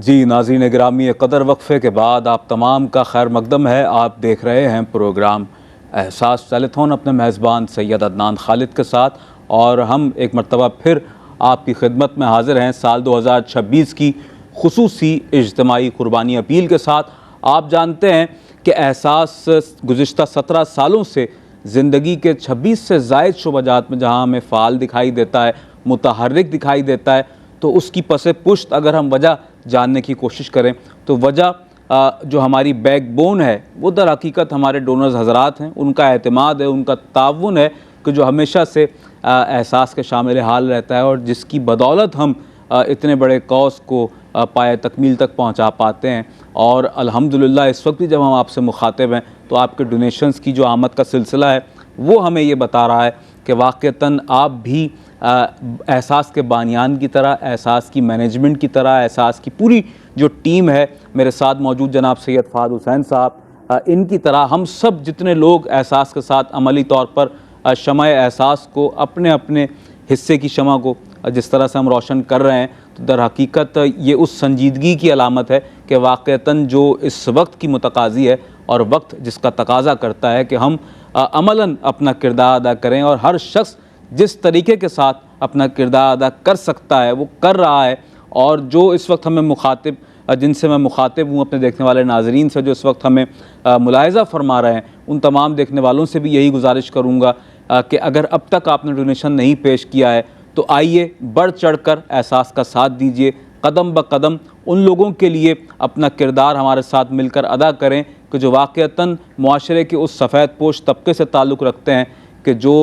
जी नाज़रीन गिरामी, कदर वक्फ़े के बाद आप तमाम का खैर मकदम है। आप देख रहे हैं प्रोग्राम एहसास टेलीथॉन अपने मेज़बान सैयद अदनान खालिद के साथ, और हम एक मरतबा फिर आपकी खिदमत में हाज़िर हैं साल 2026 की खुसूसी इज्तिमाई कुर्बानी अपील के साथ। आप जानते हैं कि एहसास गुज़िश्ता 17 सालों से ज़िंदगी के 26 से ज़ायद शुबजात में जहाँ हमें फ़ाल दिखाई देता है, मुतहर्रिक दिखाई देता है, तो उसकी पसे पुश्त अगर हम वजह जानने की कोशिश करें तो वजह जो हमारी बैकबोन है वो दर हकीकत हमारे डोनर्स हज़रात हैं। उनका एतमाद है, उनका ताउन है कि जो हमेशा से एहसास के शामिल हाल रहता है, और जिसकी बदौलत हम इतने बड़े कौस को पाए तकमील तक पहुंचा पाते हैं। और अल्हम्दुलिल्लाह इस वक्त भी जब हम आपसे मुखातिब हैं तो आपके डोनेशंस की जो आमद का सिलसिला है वो हमें ये बता रहा है कि वाक़तन आप भी एहसास के बानियान की तरह, एहसास की मैनेजमेंट की तरह, एहसास की पूरी जो टीम है, मेरे साथ मौजूद जनाब सैयद फ़ाद हुसैन साहब, इनकी तरह हम सब जितने लोग एहसास के साथ अमली तौर पर शमअ एहसास को, अपने अपने हिस्से की शमअ को जिस तरह से हम रोशन कर रहे हैं, तो दर हकीकत ये उस संजीदगी की अलामत है कि वाक़तन जो इस वक्त की मुतकाज़ी है और वक्त जिसका तकाज़ा करता है कि हम अमलन अपना किरदार अदा करें, और हर शख्स जिस तरीके के साथ अपना किरदार अदा कर सकता है वो कर रहा है। और जो इस वक्त हमें मुखातिब, जिनसे मैं मुखातिब हूँ, अपने देखने वाले नाजरीन से जो इस वक्त हमें मुलाहिज़ा फरमा रहे हैं, उन तमाम देखने वालों से भी यही गुजारिश करूँगा कि अगर अब तक आपने डोनेशन नहीं पेश किया है तो आइए बढ़ चढ़ कर एहसास का साथ दीजिए, कदम ब कदम उन लोगों के लिए अपना किरदार हमारे साथ मिलकर अदा करें कि जो वाक़तन मुआशरे के उस सफ़ेद पोश तबके से ताल्लुक़ रखते हैं कि जो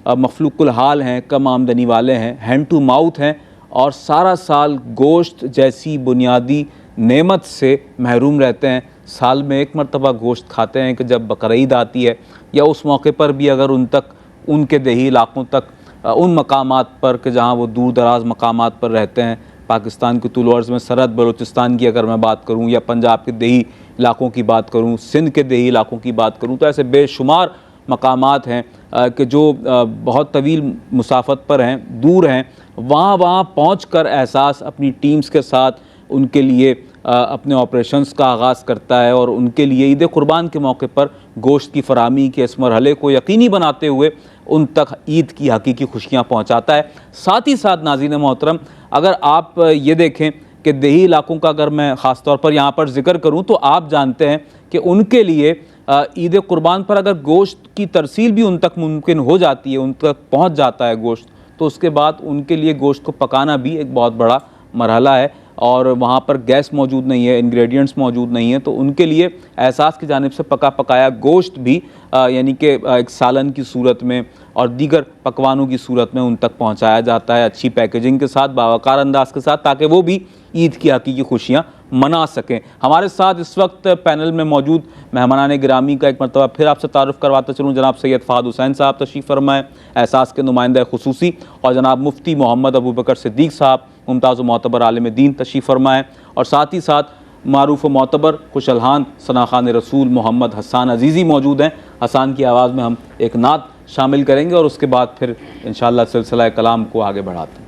मखलूकुल हाल हैं, कम आमदनी वाले हैं, हैंड टू माउथ हैं, और सारा साल गोश्त जैसी बुनियादी नेमत से महरूम रहते हैं। साल में एक मरतबा गोश्त खाते हैं कि जब बकरीद आती है, या उस मौके पर भी अगर उन तक, उनके देही इलाकों तक, उन मकामात पर कि जहाँ वो दूर दराज मकामात पर रहते हैं, पाकिस्तान के तुल अर्ज़ में सरहद बलूचिस्तान की अगर मैं बात करूँ, या पंजाब के देही इलाकों की बात करूँ, सिंध के देही इलाकों की बात करूँ, तो ऐसे बेशुमार मकामात हैं कि जो बहुत तवील मुसाफत पर हैं, दूर हैं। वहाँ पहुँच कर एहसास अपनी टीम्स के साथ उनके लिए अपने ऑपरेशंस का आगाज़ करता है, और उनके लिए ईद कुर्बान के मौके पर गोश्त की फराहमी के इस मरहले को यकीनी बनाते हुए उन तक ईद की हकीकी खुशियाँ पहुँचाता है। साथ ही साथ नाज़रीन मोहतरम, अगर आप ये देखें कि देही इलाकों का अगर मैं ख़ास तौर पर यहाँ पर ज़िक्र करूँ, तो आप जानते हैं कि उनके लिए ईद कुर्बान पर अगर गोश्त की तरसील भी उन तक मुमकिन हो जाती है, उन तक पहुँच जाता है गोश्त, तो उसके बाद उनके लिए गोश्त को पकाना भी एक बहुत बड़ा मरहला है, और वहाँ पर गैस मौजूद नहीं है, इंग्रेडिएंट्स मौजूद नहीं है, तो उनके लिए एहसास की जानिब से पका पकाया गोश्त भी यानी कि एक सालन की सूरत में और दीगर पकवानों की सूरत में उन तक पहुँचाया जाता है, अच्छी पैकेजिंग के साथ, बावकार अंदाज के साथ, ताकि वो भी ईद की हकीकी खुशियाँ मना सकें। हमारे साथ इस वक्त पैनल में मौजूद मेहमानान गिरामी का एक मरतबा फिर आपसे तारुफ़ करवाता चलूँ। जनाब सैयद फ़ाद हुसैन साहब तशरीफ़ फरमाएँ, एहसास के नुमाइंदा खुसूसी, और जनाब मुफ्ती मोहम्मद अबू बकर सिद्दीक़ साहब, मुमताज़ व मोतबर आलिम दीन तशरीफ़ फरमाएँ, और साथ ही साथ मारूफ़ व मोतबर खुशलहान सनाखान रसूल मोहम्मद हसान अजीज़ी मौजूद हैं। हसान की आवाज़ में हम एक नात शामिल करेंगे और उसके बाद फिर इंशाअल्लाह सिलसिला कलाम को आगे बढ़ाते हैं।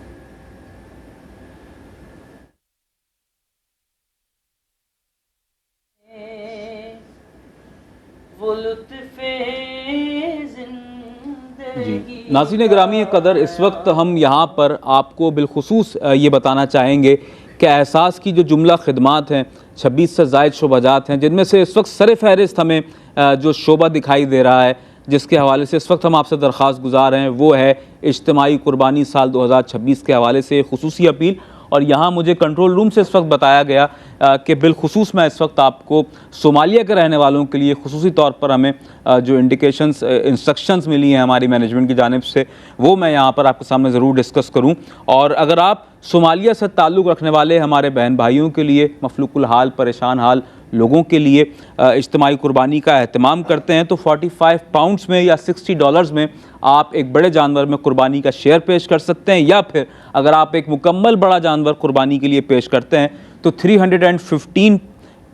जी नाज़रीन गिरामी कदर, इस वक्त हम यहाँ पर आपको बिलखुसूस ये बताना चाहेंगे कि एहसास की जो जुमला खिदमात हैं, 26 से ज़ायद शोबाजात हैं, जिनमें से इस वक्त सर फहरिस्त हमें जो शोबा दिखाई दे रहा है, जिसके हवाले से इस वक्त हम आपसे दरख्वास्त गुजार हैं, वो है इज्तिमाई कुर्बानी साल 2026 के हवाले से खुसूसी अपील। और यहाँ मुझे कंट्रोल रूम से इस वक्त बताया गया कि बिलखुसूस मैं इस वक्त आपको सोमालिया के रहने वालों के लिए खुसूसी तौर पर हमें जो इंडिकेशंस, इंस्ट्रक्शंस मिली हैं हमारी मैनेजमेंट की जानिब से, वो मैं यहाँ पर आपके सामने ज़रूर डिस्कस करूँ। और अगर आप सोमालिया से ताल्लुक़ रखने वाले हमारे बहन भाइयों के लिए, मफलूकुल हाल, परेशान हाल लोगों के लिए इज्तिमाई कुर्बानी का एहतमाम करते हैं, तो 45 पाउंड्स में या $60 में आप एक बड़े जानवर में कुर्बानी का शेयर पेश कर सकते हैं, या फिर अगर आप एक मुकम्मल बड़ा जानवर कुर्बानी के लिए पेश करते हैं तो 315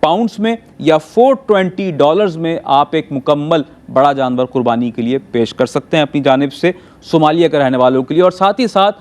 पाउंड्स में या $420 में आप एक मुकम्मल बड़ा जानवर कुर्बानी के लिए पेश कर सकते हैं अपनी जानिब से सोमालिया के रहने वालों के लिए। और साथ ही साथ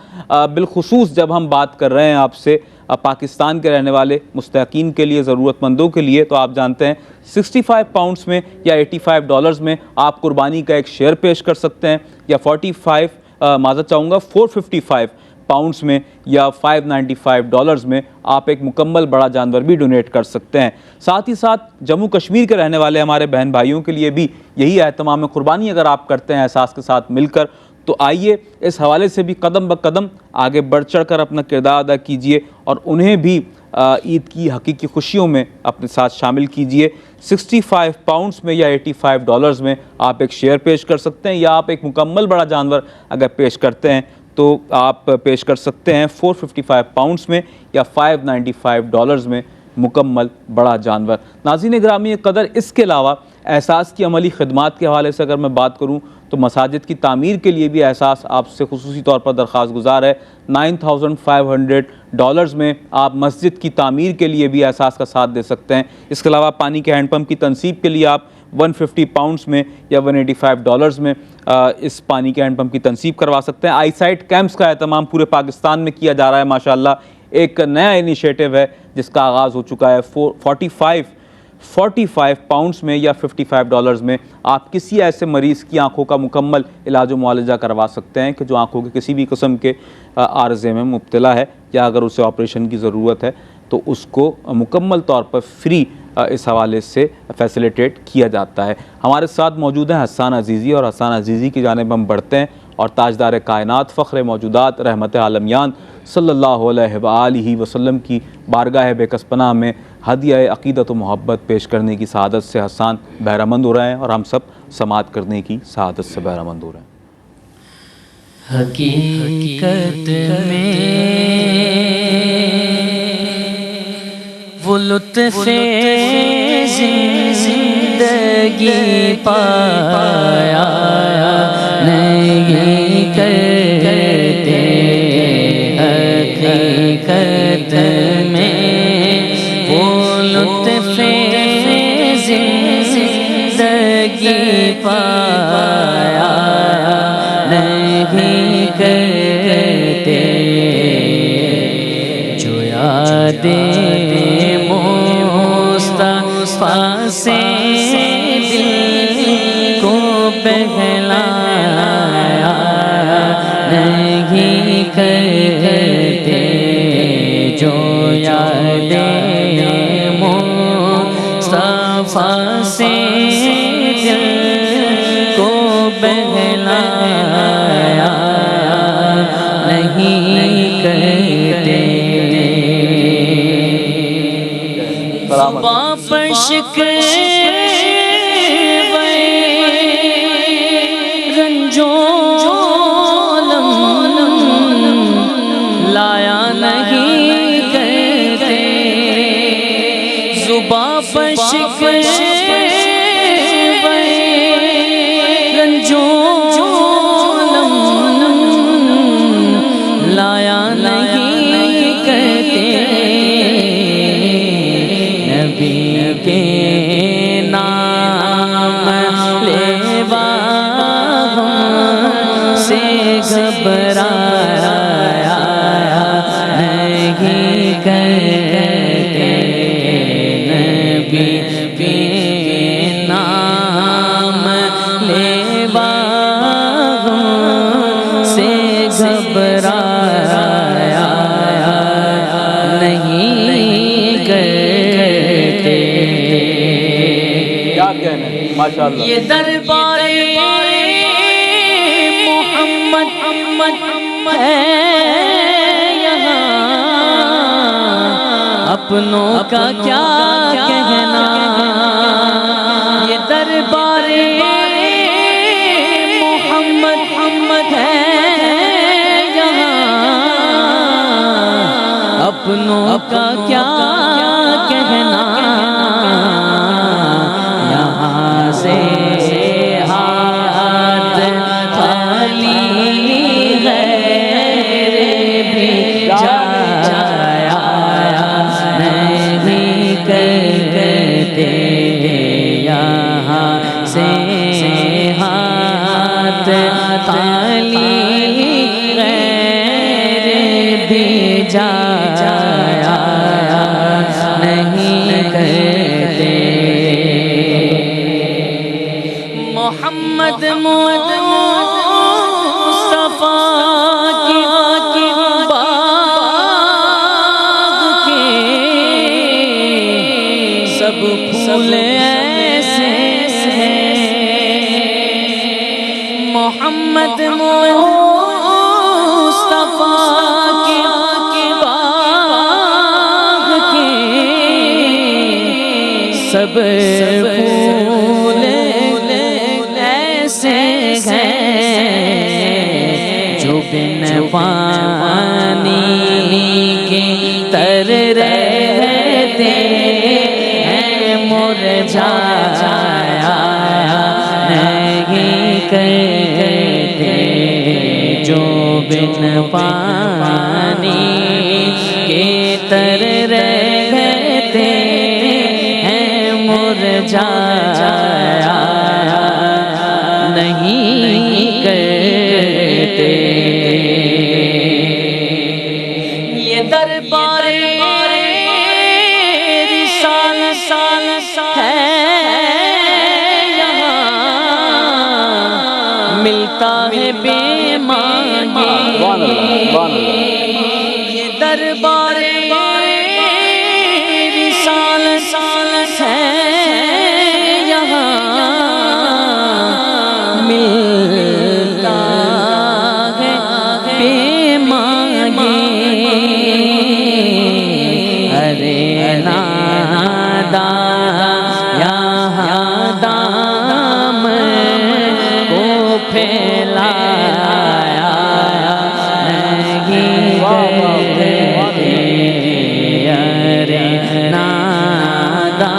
बिलखुसूस जब हम बात कर रहे हैं आपसे पाकिस्तान के रहने वाले मुस्तहिकीन के लिए, ज़रूरतमंदों के लिए, तो आप जानते हैं 65 पाउंड्स में या $85 में आप कुर्बानी का एक शेयर पेश कर सकते हैं, या 455 पाउंड्स में या $595 में आप एक मुकम्मल बड़ा जानवर भी डोनेट कर सकते हैं। साथ ही साथ जम्मू कश्मीर के रहने वाले हमारे बहन भाइयों के लिए भी यही एहतमाम है कुर्बानी अगर आप करते हैं एहसास के साथ मिलकर, तो आइए इस हवाले से भी कदम ब कदम आगे बढ़ चढ़ कर अपना किरदार अदा कीजिए और उन्हें भी ईद की हकीकी खुशियों में अपने साथ शामिल कीजिए। 65 पाउंड्स में या $85 में आप एक शेयर पेश कर सकते हैं, या आप एक मुकम्मल बड़ा जानवर अगर पेश करते हैं तो आप पेश कर सकते हैं 455 पाउंड्स में या $595 में मुकम्मल बड़ा जानवर। नाज़रीन गिरामी क़दर, इसके अलावा एहसास की अमली खिदमात के हवाले से अगर मैं बात करूँ तो मसाजिद की तामीर के लिए भी एहसास आपसे खुसूसी तौर पर दरख्वास्त गुजार है। $9,500 में आप मस्जिद की तामीर के लिए भी एहसास का साथ दे सकते हैं। इसके अलावा पानी के हैंडपम्प की तनसीब के लिए आप 150 पाउंड्स में या $185 में इस पानी के हैंडपम्प की तनसीब करवा सकते हैं। आईसाइट कैंप्स का एहतमाम पूरे पाकिस्तान में किया जा रहा है माशाल्लाह। एक नया इनिशिएटिव है जिसका आगाज़ हो चुका है। 45 पाउंड्स में या $55 में आप किसी ऐसे मरीज़ की आंखों का मुकम्मल इलाज व मुआलजा करवा सकते हैं कि जो आंखों के किसी भी किस्म के आर्ज़े में मुब्तला है, या अगर उसे ऑपरेशन की ज़रूरत है तो उसको मुकम्मल तौर पर फ्री इस हवाले से फैसिलिटेट किया जाता है। हमारे साथ मौजूद हैं हसन अजीज़ी, और हसन अजीज़ी की जानिब हम बढ़ते हैं और ताजदार कायनात फ़ख्र मौजूदात रहमत आलमियान सल्लल्लाहु अलैहि वसल्लम की बारगाह बेकसपनाह में हदिया अक़ीदत व मोहब्बत पेश करने की सआदत से हसन बहरामंद हो रहे हैं, और हम सब समात करने की सआदत से बहरामंद हो रहे हैं। हकीकत में वो लुत्फ़े ज़िंदगी पाया नहीं करते। हकीकत में वो लुत्फ़े ज़िंदगी पाया नहीं करते। जो यादें मुस्तफ़ा से दिल को बहलाया नहीं करते। जो यादें मुस्तफ़ा से दिल को बहलाया नहीं करते। पर शिकवे रंजोलम लाया नहीं करते। ज़ुबां पर शिकवे रंजोलम लाया नहीं करते। नबी के नाम लेवा से घबराया नहीं करते। नबी के नाम लेवा से घबराया नहीं करते। क्या कहना है माशाअल्लाह। ये दरबारे मोहम्मद है यहाँ, अपनों का क्या कहना। ये दरबारे मोहम्मद है यहाँ, अपनों का क्या कहना। यहाँ से हाथ खाली है भी जाया नहीं करते। सब फूल ऐसे हैं जो बिन पानी के तर रहते हैं, मुरझाया नहीं करते जो बिन पानी के तर रहते हैं, मुरझाया नहीं करते। ये दरबारे रिसालत है यहाँ, मिलता है बेमांगे। ये दरबारे रिसालत है यहाँ, मिलता है बेमांगे। अरे नादा यहाँ दाम को फैलाया नहीं करते। अरे नादा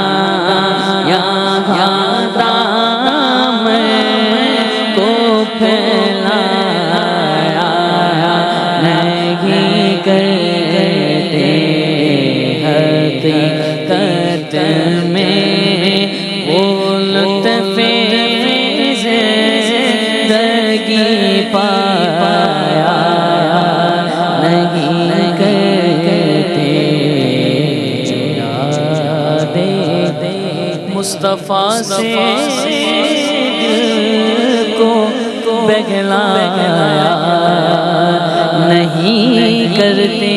यहाँ दाम को फैलाया नहीं करते। हकीकत में वो लुत्फ़े ज़िंदगी पाया नहीं करते। जो यादें मुस्तफ़ा से दिल को बहलाया नहीं करते।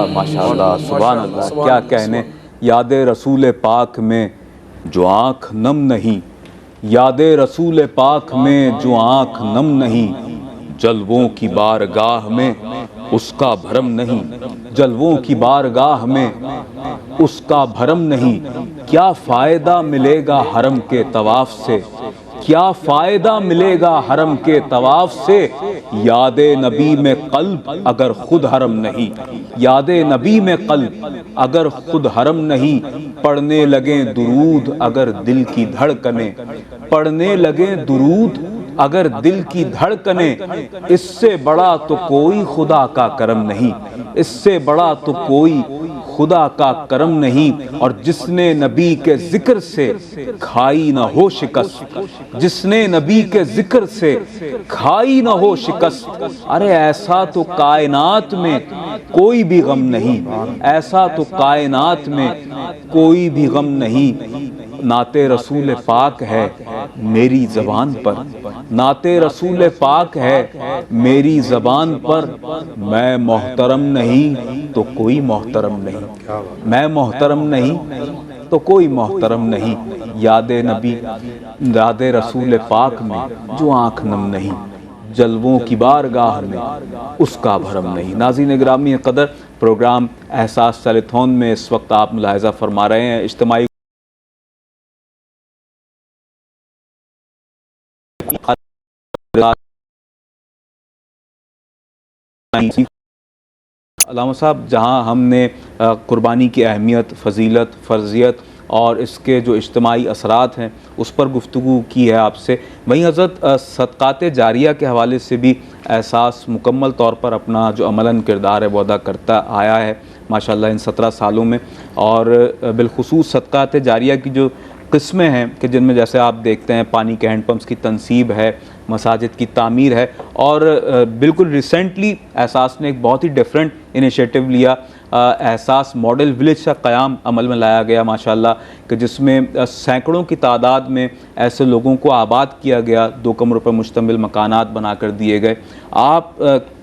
माशाअल्लाह, सुभान अल्लाह, क्या कहने। याद रसूल पाक में जो आँख नम नहीं, याद रसूल पाक में जो आँख नम नहीं, जलवों की बारगाह में उसका भरम नहीं, जलवों की बारगाह में उसका भरम नहीं। क्या फ़ायदा मिलेगा हरम के तवाफ़ से, क्या फ़ायदा मिलेगा हरम के तवाफ़ से, याद नबी में क़ल्ब अगर खुद हरम नहीं, याद नबी में क़ल्ब अगर खुद हरम नहीं। पढ़ने लगे दुरूद अगर दिल की धड़कने, पढ़ने लगे दुरूद अगर दिल की धड़कने, इससे बड़ा तो कोई खुदा का करम नहीं, इससे बड़ा तो कोई खुदा का करम नहीं। और जिसने नबी के जिक्र से खाई न हो शिकस्त, जिसने नबी के जिक्र से खाई न हो शिकस्त, अरे ऐसा तो कायनात में कोई भी गम नहीं, ऐसा तो कायनात में कोई भी गम नहीं। नाते रसूल पाक है मेरी ज़बान पर, नाते रसूल पाक है मेरी ज़बान पर, मैं मोहतरम नहीं तो कोई मोहतरम नहीं, मैं मोहतरम नहीं तो कोई मोहतरम नहीं। याद नबी, याद रसूल पाक में जो आँख नम नहीं, जलवों की बारगाह में उसका भरम नहीं। नाज़रीन गिरामी क़दर, प्रोग्राम एहसास टेलीथॉन में इस वक्त आप मुलाहिज़ा फरमा रहे हैं इज्तिमाई अल्लामा साहब, जहाँ हमने कुर्बानी की अहमियत, फ़जीलत, फ़र्ज़ियत और इसके जो इज्तिमाई असरात हैं उस पर गुफ्तगू की है आपसे, वहीं हज़रत सदक़ात जारिया के हवाले से भी एहसास मुकम्मल तौर पर अपना जो अमलन किरदार है वो अदा करता आया है माशाअल्लाह इन 17 सालों में। और बिलखुसूस सदक़ात जारिया की जो किस्में हैं कि जिनमें जैसे आप देखते हैं पानी के हैंडपम्प्स की तनसीब है, मसाजिद की तामीर है, और बिल्कुल रिसेंटली एहसास ने एक बहुत ही डिफरेंट इनिशिएटिव लिया, एहसास मॉडल विलेज का क़याम अमल में लाया गया माशाअल्लाह, कि जिसमें सैकड़ों की तादाद में ऐसे लोगों को आबाद किया गया, 2 कमरों पर मुश्तमिल मकानात बना कर दिए गए। आप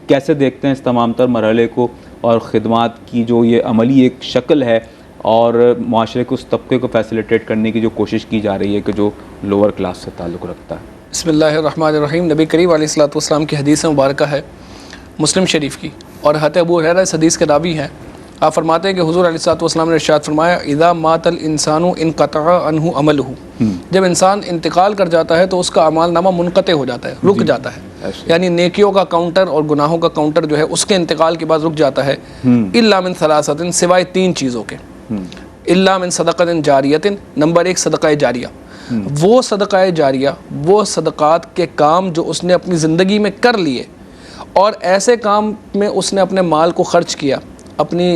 कैसे देखते हैं इस तमाम तर मरहले को और ख़िदमात की जो ये अमली एक शक्ल है और माशरे को उस तबके को फैसिलिटेट करने की जो कोशिश की जा रही है कि जो लोअर क्लास से ताल्लुक़ रखता है? बिस्मिल्लाहिर्रहमानिर्रहीम। नबी करीम अलैहिस्सलातु वस्सलाम की हदीस मुबारक है मुस्लिम शरीफ की, और हज़रत अबू हुरैरा इस हदीस के रावी हैं। आप फरमाते हैं कि हुज़ूर अलैहिस्सलाम ने इरशाद फरमाया, इज़ा मातल इंसानु इनक़तअ अन्हु अमलहु, जब इंसान इंतकाल कर जाता है तो उसका अमाल नामा मुनक़ते हो जाता है, रुक जाता है। यानी नेकियों का काउंटर और गुनाहों का काउंटर जो है उसके इंतकाल के बाद रुक जाता है। इल्ला मिन सलासतिन, सिवाय 3 चीज़ों के। इल्ला मिन सदक़तिन जारियतिन, नंबर 1 सदक़ा जारिया, वो सदक़ा जारिया, वो सदक़ात के काम जो उसने अपनी ज़िंदगी में कर लिए और ऐसे काम में उसने अपने माल को ख़र्च किया, अपनी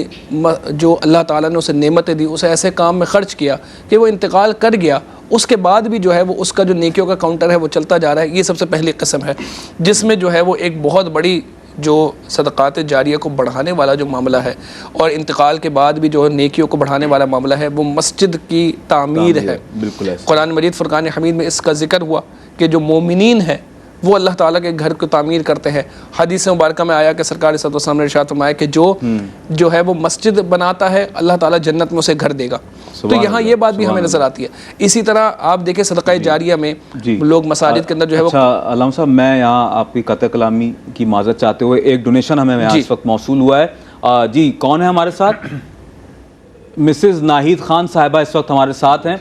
जो अल्लाह ताला ने उसे नेमतें दी उसे ऐसे काम में ख़र्च किया कि वो इंतकाल कर गया, उसके बाद भी जो है वो उसका जो नेकियों का काउंटर है वो चलता जा रहा है। ये सबसे पहली किस्म है जिसमें जो है वो एक बहुत बड़ी जो सदक़ात जारिया को बढ़ाने वाला जो मामला है और इंतकाल के बाद भी जो नेकियों को बढ़ाने वाला मामला है वो मस्जिद की तामीर है। बिल्कुल। कुरान मजीद फ़ुरक़ान हमीद में इसका ज़िक्र हुआ कि जो मोमिनीन है वो अल्लाह ताला के घर को तामीर करते हैं। हदीस मुबारक में आया कि सरकार सल्लल्लाहु अलैहि वसल्लम ने इरशाद फरमाया कि जो है वो मस्जिद बनाता है अल्लाह ताला जन्नत में उसे घर देगा। तो यहाँ ये बात भी हमें नज़र आती है। इसी तरह आप देखें सदक़ा जारिया में लोग मसाजिद के अंदर जो है वो। अल्लामा साहब, मैं यहाँ आपकी क़त्ल कलामी की माज़रत चाहते हुए, एक डोनेशन हमें यहाँ इस वक्त मौसूल हुआ है। जी, कौन है हमारे साथ? मिसेज़ नाहिद खान साहिबा इस वक्त हमारे साथ हैं,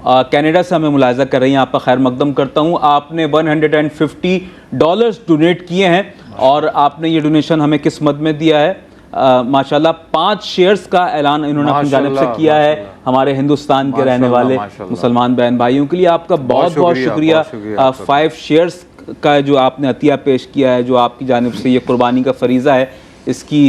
कनाडा से हमें मुलाहिज़ा कर रही हैं। आपका खैर मकदम करता हूँ। आपने $150 डोनेट किए हैं और आपने ये डोनेशन हमें किस मद में दिया है? माशाल्लाह 5 शेयर्स का ऐलान इन्होंने अपनी जानिब से किया है हमारे हिंदुस्तान के रहने वाले मुसलमान बहन भाइयों के लिए। आपका बहुत बहुत शुक्रिया। 5 शेयर्स का जो आपने अतिया पेश किया है, जो आपकी जानिब से ये कुर्बानी का फरीज़ा है, इसकी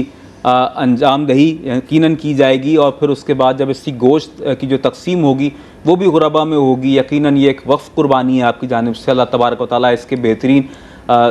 अंजाम दही यकीनन की जाएगी और फिर उसके बाद जब इसकी गोश्त की जो तकसीम होगी वो भी गुरबा में होगी। यकीनन ये एक वक्फ़ कुर्बानी है आपकी जानिब से। अल्लाह तबारक व तआला इसके बेहतरीन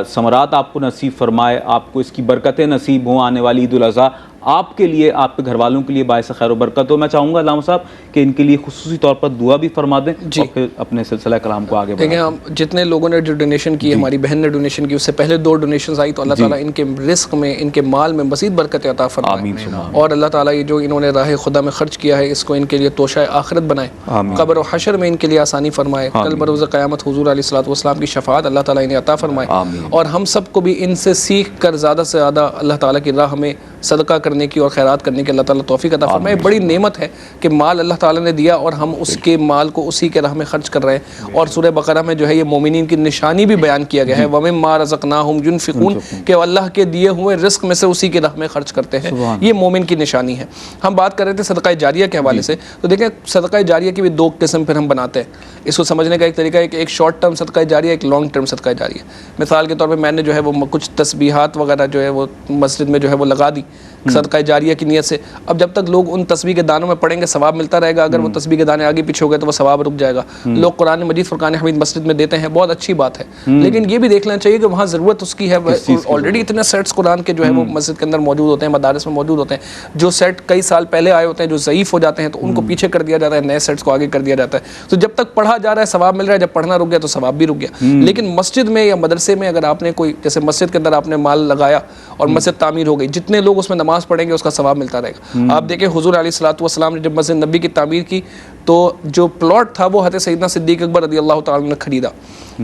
समरात आपको नसीब फरमाए, आपको इसकी बरकतें नसीब हों। आने वाली ईद उल अज़हा आपके लिए, आपके घर वालों के लिए बायस खैर व बरकत हो। मैं चाहूँगा अल्लामा साहब कि इनके लिए खुसूसी तौर पर दुआ भी फरमा दें और फिर अपने सिलसिला कलाम को आगे बढ़ाएं। देखिए, हम जितने लोगों ने जो डोनेशन की, हमारी बहन ने डोनेशन की, उससे पहले 2 डोनेशन आई, तो अल्लाह ताला इनके रिस्क में, इनके माल में मज़ीद बरकत अता फरमाए और अल्लाह ताला ये जो इन्होंने राह खुदा में खर्च किया है इसको इनके लिए तोशा आखिरत बनाए, क़ब्र और हशर में इनके लिए आसानी फरमाए। कल बरोज़ क़यामत हुज़ूर अलैहिस्सलाम की शफ़ाअत अल्लाह ताला इन्हें अता फरमाए और हम सबको भी इनसे सीख कर ज़्यादा से ज़्यादा अल्लाह ताला की राह में सदका करने की और खैरात करने की अल्लाह ताला तौफीक अता फरमाए। बड़ी नेमत है कि माल अल्लाह ताला ने दिया और हम उसके माल को उसी के राह में खर्च कर रहे हैं। और सूरह बकरा में जो है ये मोमिनीन की निशानी भी बयान किया गया है, वमिम्मा रज़क़नाहुम युनफ़िक़ून, कि अल्लाह के दिए हुए रिस्क में से उसी के राह में खर्च करते हैं। ये मोमिन की निशानी है। हम बात कर रहे थे सदका जारिया के हवाले से, तो देखें सदका जारिया की भी 2 किस्म फिर हम बनाते हैं। इसको समझने का एक तरीका है कि एक शॉर्ट टर्म सदका जारिया, एक लॉन्ग टर्म सदका जारिया। मिसाल के तौर पर मैंने जो है वो कुछ तस्बीहात वगैरह जो है वो मस्जिद में जो है वो लगा दी सदका जारिया की नीयत से। अब जब तक लोग उन तस्बीह के दानों में पढ़ेंगे सवाब मिलता रहेगा, अगर वो तस्बीह के दाने आगे पीछे हो गए तो वो सवाब रुक जाएगा। लोग कुरान मजीद फ़ुरक़ान हमीद मस्जिद में देते हैं, बहुत अच्छी बात है, लेकिन ये भी देख लेना चाहिए कि वहाँ ज़रूरत उसकी है। ऑलरेडी इतने सेट्स कुरान के जो है वो मस्जिद के अंदर मौजूद होते हैं, मदारिस में मौजूद होते हैं। जो सेट कई साल पहले आए होते हैं, जो ज़ईफ़ हो जाते हैं तो उनको पीछे कर दिया जाता है, नए सेट्स को आगे कर दिया जाता है। तो जब तक पढ़ा जा रहा है सवाब मिल रहा है, जब पढ़ना रुक गया तो सवाब भी रुक गया। लेकिन मस्जिद में या मदरसे में अगर आपने कोई, जैसे मस्जिद के अंदर आपने माल लगाया और मस्जिद तामीर हो गई, जितने लोग उसमें नमाज़ पढ़ेंगे उसका सवाब मिलता रहेगा। आप देखें हुज़ूर अलैहिस्सलातु वस्सलाम ने जब मस्जिद नबी की तामीर की तो जो प्लॉट था वो हज़रत सैयदना सिद्दीक़ अकबर रज़ियल्लाहु ताला ने खरीदा,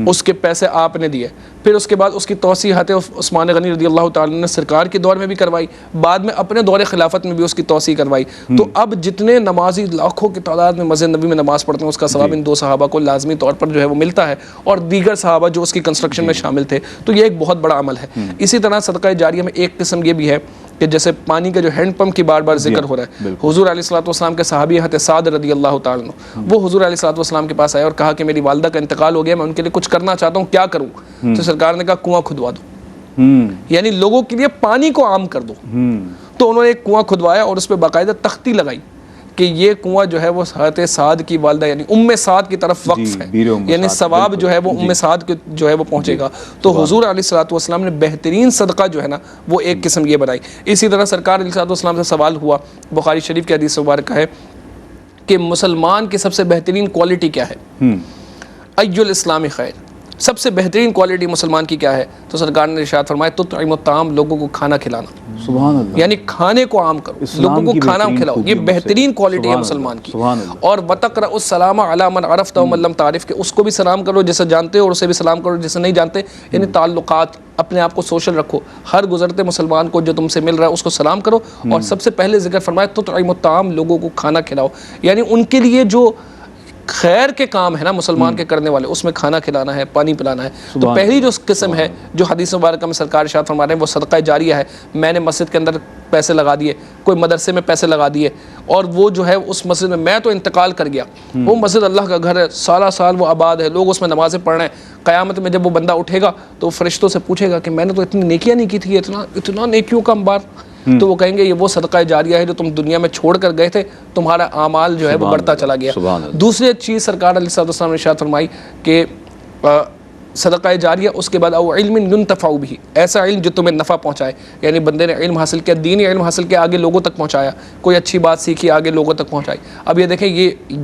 उसके पैसे आपने दिए। फिर उसके बाद उसकी तौसी हज़रत उस्मान गनी रज़ियल्लाहु ताला ने सरकार के दौर में भी करवाई, बाद में अपने दौर खिलाफत में भी उसकी तौसी करवाई। तो अब जितने नमाजी लाखों की तादाद में मस्जिद नबी में नमाज़ पढ़ते हैं उसका सवाब इन 2 सहाबा को लाजमी तौर पर जो है वो मिलता है और दीगर सहाबा जो उसकी कंस्ट्रक्शन में शामिल थे। तो ये एक बहुत बड़ा अमल है। इसी तरह सदका जारिया में एक किस्म ये भी है कि जैसे पानी का जो हैंड पंप की बार बार जिक्र हो रहा है, हुजूर अलैहिस्सलातु वस्सलाम के सहाबी हज़रत साद रज़ियल्लाहु ताला अन्हु, वो हुजूर अलैहिस्सलातु वस्सलाम के पास आए और कहा कि मेरी वालिदा का इंतकाल हो गया, मैं उनके लिए कुछ करना चाहता हूँ, क्या करूँ? तो सरकार ने कहा कुआं खुदवा दो, यानी लोगों के लिए पानी को आम कर दो। तो उन्होंने एक कुआं खुदवाया और उस पर बाकायदा तख्ती लगाई कि ये कुआं जो है वो हज़रत साद की वालिदा यानी उम्मे साद की तरफ वक्फ है, यानी सवाब जो है वो उम्मे साद के जो है वो पहुंचेगा। तो हुजूर अलैहिस्सलातु वस्सलाम ने बेहतरीन सदका जो है ना वो एक किस्म ये बनाई। इसी तरह सरकार अलैहिस्सलातु वस्सलाम से सवाल हुआ, बुखारी शरीफ की हदीस मुबारक है कि मुसलमान की सबसे बेहतरीन क्वालिटी क्या है? अय्युल इस्लामी खैर, सबसे बेहतरीन क्वालिटी मुसलमान की क्या है? तो सरकार ने इरशाद फरमाया तुतइमु ताम, लोगों को खाना खिलाना, सुभान अल्लाह, यानी खाने को आम करो, लोगों को खाना खिलाओ, ये बेहतरीन क्वालिटी है मुसलमान की। और वतक़रउस सलाम अला मन अरफ़्ता व मन लम तारिफ़, के उसको भी सलाम करो जिसे जानते हो और उसे भी सलाम करो जिसे नहीं जानते, यानी ताल्लुकात, अपने आप को सोशल रखो, हर गुजरते मुसलमान को जो तुमसे मिल रहा है उसको सलाम करो। और सबसे पहले जिक्र फरमाया तुतइमु ताम, लोगों को खाना खिलाओ, यानी उनके लिए जो खैर के काम है ना मुसलमान के करने वाले, उसमें खाना खिलाना है, पानी पिलाना है। तो पहली जो किस्म है जो हदीस मुबारक में सरकार इरशाद फरमा रहे हैं वो सदका जारिया है। मैंने मस्जिद के अंदर पैसे लगा दिए, कोई मदरसे में पैसे लगा दिए, और वो जो है उस मस्जिद में मैं तो इंतकाल कर गया, वो मस्जिद अल्लाह का घर है, सारा साल वो आबाद है, लोग उसमें नमाज़ें पढ़ रहे हैं। क़यामत में जब वो बंदा उठेगा तो फरिश्तों से पूछेगा कि मैंने तो इतनी नेकियां नहीं की थी, इतना नेकियों का अंबार। तो वो कहेंगे ये वो सदका जारिया है जो तुम दुनिया में छोड़ कर गए थे, तुम्हारा आमाल जो है वो बढ़ता चला गया। दूसरी चीज़ सरकार अलैहिस्सलाम ने इरशाद फरमाई कि सदका जारिया, उसके बाद औ इल्मिन युन्तफ़अ बिही, ऐसा इल्म जो तुम्हें नफ़ा पहुँचाए, यानी बंदे ने इल्म हासिल किया, दीनी इल्म हासिल किया, आगे लोगों तक पहुँचाया, कोई अच्छी बात सीखी, आगे लोगों तक पहुँचाई। अब ये देखें,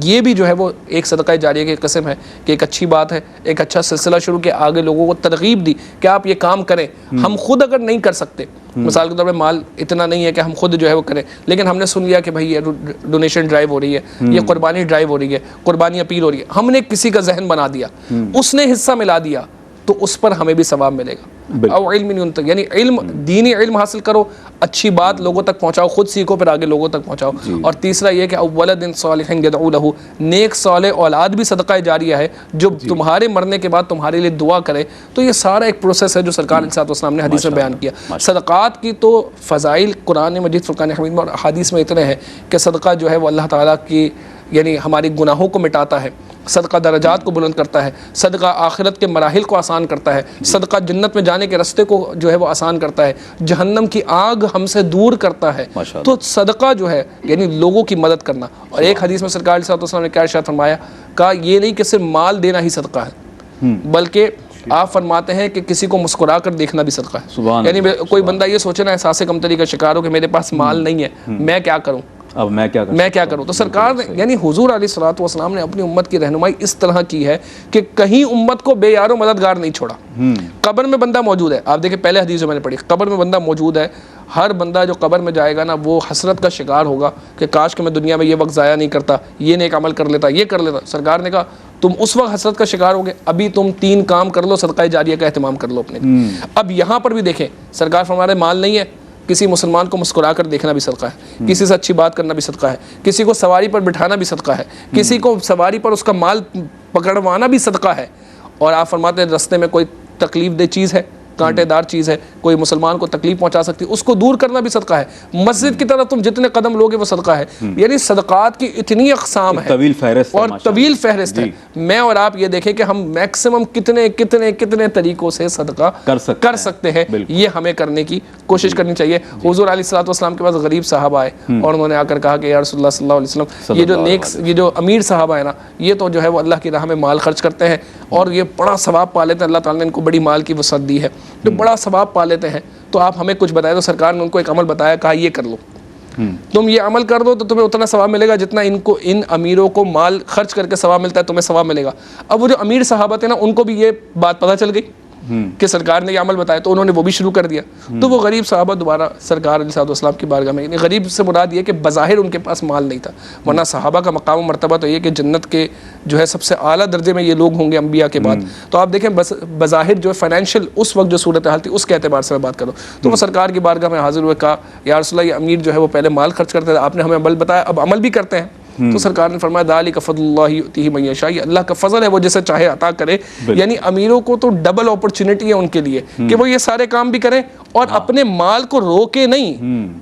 ये भी जो है वो एक सदका जारिया की किस्म है कि एक अच्छी बात है, एक अच्छा सिलसिला शुरू किया, आगे लोगों को तरगीब दी कि आप ये काम करें। हम खुद अगर नहीं कर सकते, मिसाल के तौर पर माल इतना नहीं है कि हम खुद जो है वो करें, लेकिन हमने सुन लिया कि भाई ये डोनेशन ड्राइव हो रही है, ये कुर्बानी ड्राइव हो रही है, कुर्बानी अपील हो रही है, हमने किसी का जहन बना दिया, उसने हिस्सा मिला दिया, तो उस पर हमें भी सवाब मिलेगा। और इल्म, यानी इल्म, दीनी इल्म हासिल करो, अच्छी बात लोगों तक पहुँचाओ, खुद सीखो फिर आगे लोगों तक पहुँचाओ। और तीसरा ये कि अव्वलदिन सालिहिन यदऊ लहू, नेक साले औलाद भी सदका जारिया है जो तुम्हारे मरने के बाद तुम्हारे लिए दुआ करे। तो ये सारा एक प्रोसेस है जो सरकार अलैहिस्सलाम ने हदीस में बयान किया। सदक़ात की तो फ़ज़ाइल कुरान मजीद, फ़ुरक़ान हमीद में और हदीस में इतने हैं कि सदका जो है वो अल्लाह ताला की, यानी हमारी गुनाहों को मिटाता है, सदका दरजात को बुलंद करता है, सदका आखिरत के मराहिल को आसान करता है, सदका जन्नत में जाने के रास्ते को जो है वो आसान करता है, जहन्नम की आग हमसे दूर करता है। तो सदका जो है यानी लोगों की मदद करना। और एक हदीस में सरकार अलैहिस्सलाम ने क्या इरशाद फरमाया, कहा ये नहीं कि सिर्फ माल देना ही सदका है, बल्कि आप फरमाते हैं कि किसी को मुस्कुरा कर देखना भी सदका है। यानी कोई बंदा ये सोचे ना एहसास कमतरी का शिकार हो कि मेरे पास माल नहीं है, मैं क्या करूँ, अब मैं क्या करूँ। तो सरकार ने, यानी हुजूर अलैहिस्सलातु वस्सलाम ने अपनी उम्मत की रहनुमाई इस तरह की है कि कहीं उम्मत को बेयारो मददगार नहीं छोड़ा। कब्र में बंदा मौजूद है, आप देखिए पहले हदीस जो मैंने पढ़ी, कब्र में बंदा मौजूद है। हर बंदा जो कब्र में जाएगा ना वो हसरत का शिकार होगा कि काश कि मैं दुनिया में ये वक्त ज़ाया नहीं करता, ये नेक अमल कर लेता, ये कर लेता। सरकार ने कहा तुम उस वक्त हसरत का शिकार होगे, अभी तुम 3 काम कर लो, सदका जारिया का एहतमाम कर लो अपने। अब यहाँ पर भी देखें, सरकार फरमा रहे माल नहीं है, किसी मुसलमान को मुस्कुरा कर देखना भी सदका है, किसी से अच्छी बात करना भी सदका है, किसी को सवारी पर बिठाना भी सदका है, किसी को सवारी पर उसका माल पकड़वाना भी सदका है। और आप फरमाते हैं रास्ते में कोई तकलीफ दे चीज़ है, कांटेदार चीज़ है, कोई मुसलमान को तकलीफ पहुंचा सकती है, उसको दूर करना भी सदका है। मस्जिद की तरफ तुम जितने कदम लोगे वो सदका है। यानी सदक़ात की इतनी अक़साम है, तवील फहरिस्त और तवील फहरिस्त है। मैं और आप ये देखें कि हम मैक्सिमम कितने कितने कितने तरीक़ों से सदका कर सकते हैं, ये हमें करने की कोशिश करनी चाहिए। हुज़ूर अलैहिस्सलातु वस्सलाम के पास गरीब साहबा आए और उन्होंने आकर कहा कि या रसूलुल्लाह सल्लल्लाहु अलैहि वसल्लम, ये जो अमीर साहबा है ना, ये तो जो है वो अल्लाह की राह में माल खर्च करते हैं और ये बड़ा सवाब पा लेते हैं, अल्लाह ताला ने इनको बड़ी माल की वसअत दी है, तो बड़ा सवाब पा लेते हैं, तो आप हमें कुछ बताएं। तो सरकार ने उनको एक अमल बताया, कहा ये कर लो, तुम ये अमल कर दो तो तुम्हें उतना सवाब मिलेगा जितना इनको, इन अमीरों को माल खर्च करके सवाब मिलता है, तुम्हें सवाब मिलेगा। अब वो जो अमीर सहाबा थे ना, उनको भी ये बात पता चल गई कि सरकार ने ये अमल बताया, तो उन्होंने वो भी शुरू कर दिया। तो वो गरीब साहबा दोबारा सरकार अलैहिस्सलाम की बारगाह में, यानी गरीब से मुराद ये कि बज़ाहिर उनके पास माल नहीं था, वरना सहाबा का मकाम मर्तबा तो ये कि जन्नत के जो है सबसे आला दर्जे में ये लोग होंगे अम्बिया के बाद। तो आप देखें बज़ाहिर जो फाइनेंशियल उस वक्त जो सूरत हाल थी उसके एतबार से मैं बात करूँ, तो वो सरकार की बारगाह में हाजिर हुए, कहा या रसूलल्लाह ये अमीर जो है वो पहले माल खर्च करते थे, आपने हमें अमल बताया, अब अमल भी करते हैं। तो सरकार ने फरमाया ज़ालिका फ़ज़्लुल्लाहि युअतीहि मन यशा, ये अल्लाह का फजल है, वो जैसे चाहे अता करे। यानी अमीरों को तो डबल अपॉर्चुनिटी है उनके लिए कि वो ये सारे काम भी करें और अपने माल को रोके नहीं।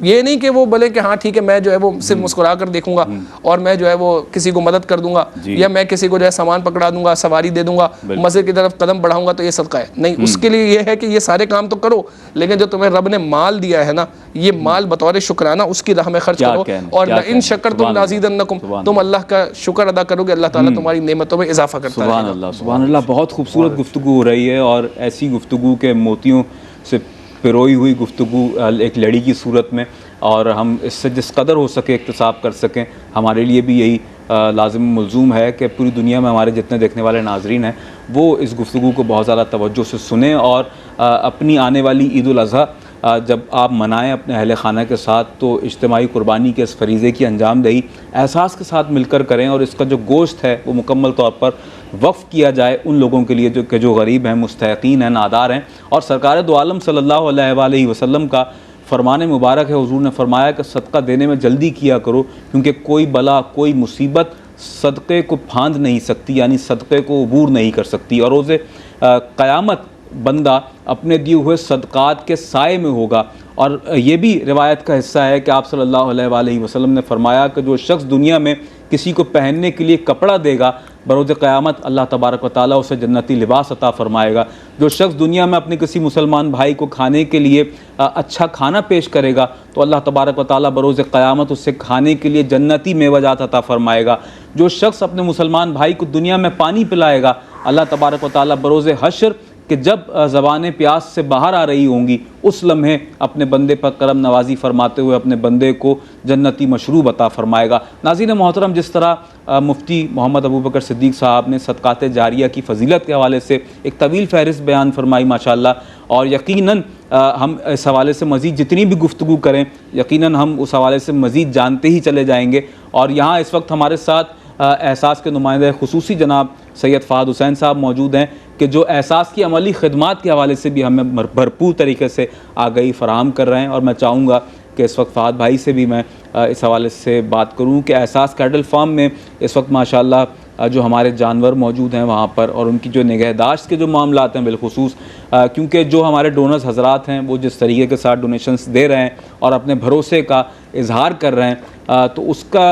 ये नहीं कि वो बोले कि हाँ ठीक है मैं जो है वो सिर्फ मुस्कुरा कर देखूंगा और मैं जो है वो किसी को मदद कर दूंगा या मैं किसी को जो है सामान पकड़ा दूंगा, सवारी दे दूंगा, मस्जिद की तरफ कदम बढ़ाऊंगा तो ये सदका है। नहीं, उसके लिए ये है कि ये सारे काम तो करो, लेकिन जो तुम्हें रब ने माल दिया है ना, ये माल बतौर शुक्राना उसकी राह में खर्च करो। और इन शक्करतुम लाज़ीदन्नकुम, तुम अल्लाह का शुक्र अदा करोगे, अल्लाह ताला तुम्हारी नेमतों में इजाफा करता है। सुभान अल्लाह, सुभान अल्लाह। बहुत खूबसूरत गुफ्तगू हो रही है और ऐसी गुफ्तगू के मोतियों से पिरोई हुई गुफ्तगू एक लड़ी की सूरत में, और हम इससे जिस कदर हो सके इक्तसाब कर सकें, हमारे लिए भी यही लाजिम मुलज़ूम है कि पूरी दुनिया में हमारे जितने देखने वाले नाजरीन हैं वो इस गुफ्तगू को बहुत ज़्यादा तवज्जो से सुने और अपनी आने वाली ईद उल अज़हा जब आप मनाएं अपने अहल खाना के साथ तो इज्तिमाई कुर्बानी के इस फरीज़े की अंजामदही एहसास के साथ मिलकर करें और इसका जो गोश्त है वो मुकम्मल तौर पर वफ़ किया जाए उन लोगों के लिए जो गरीब हैं, मुस्तहक़ीन हैं, नादार हैं। और सरकार दो आलम सल्लल्लाहु अलैहि वसल्लम का फ़रमान मुबारक है, हुज़ूर ने फरमाया कि सदका देने में जल्दी किया करो क्योंकि कोई बला कोई मुसीबत सदक़े को फांद नहीं सकती, यानी सदक़े को अबूर नहीं कर सकती। और रोज़े क़यामत बंदा अपने दिए हुए सदक़ात के साए में होगा। और ये भी रिवायत का हिस्सा है कि आप सल्लल्लाहु अलैहि वसल्लम ने फरमाया कि जो शख्स दुनिया में किसी को पहनने के लिए कपड़ा देगा बरोज़ क़यामत अल्लाह तबारक व तआला उसे जन्नती लिबास अता फ़रमाएगा। जो शख्स दुनिया में अपने किसी मुसलमान भाई को खाने के लिए अच्छा खाना पेश करेगा तो अल्लाह तबारक व तआला बरोज़ क़यामत उससे खाने के लिए जन्नती मेवजात अता फ़रमाएगा। जो शख्स अपने मुसलमान भाई को दुनिया में पानी पिलाएगा अल्लाह तबारक व तआला बरोज़ हश्र कि जब ज़बानें प्यास से बाहर आ रही होंगी उस लम्हे अपने बंदे पर करम नवाजी फरमाते हुए अपने बंदे को जन्नती मशरूब अता फ़रमाएगा। नाज़रीन मोहतरम, जिस तरह मुफ्ती मोहम्मद अबू बकर सिद्दीक़ साहब ने सदक़ात जारिया की फ़जीलत के हवाले से एक तवील फ़हरिस्त बयान फरमाई माशाअल्लाह, और यकीनन हम इस हवाले से मज़ीद जितनी भी गुफ्तगू करें यकीनन हम उस हवाले से मज़ीद जानते ही चले जाएँगे। और यहाँ इस वक्त हमारे साथ एहसास के नुमाइंदे खुसूसी जनाब सैयद फ़हद हुसैन साहब मौजूद हैं कि जो एहसास की अमली खिदमात के हवाले से भी हमें भरपूर तरीके से आगाही फ़राहम कर रहे हैं। और मैं चाहूँगा कि इस वक्त फ़हद भाई से भी मैं इस हवाले से बात करूँ कि एहसास कैटल फार्म में इस वक्त माशाअल्लाह जो हमारे जानवर मौजूद हैं वहाँ पर और उनकी जो निगहदाश्त के जो मामलात हैं बिलखुसूस, क्योंकि जो हमारे डोनर्स हज़रात हैं वो जिस तरीके के साथ डोनेशंस दे रहे हैं और अपने भरोसे का इजहार कर रहे हैं तो उसका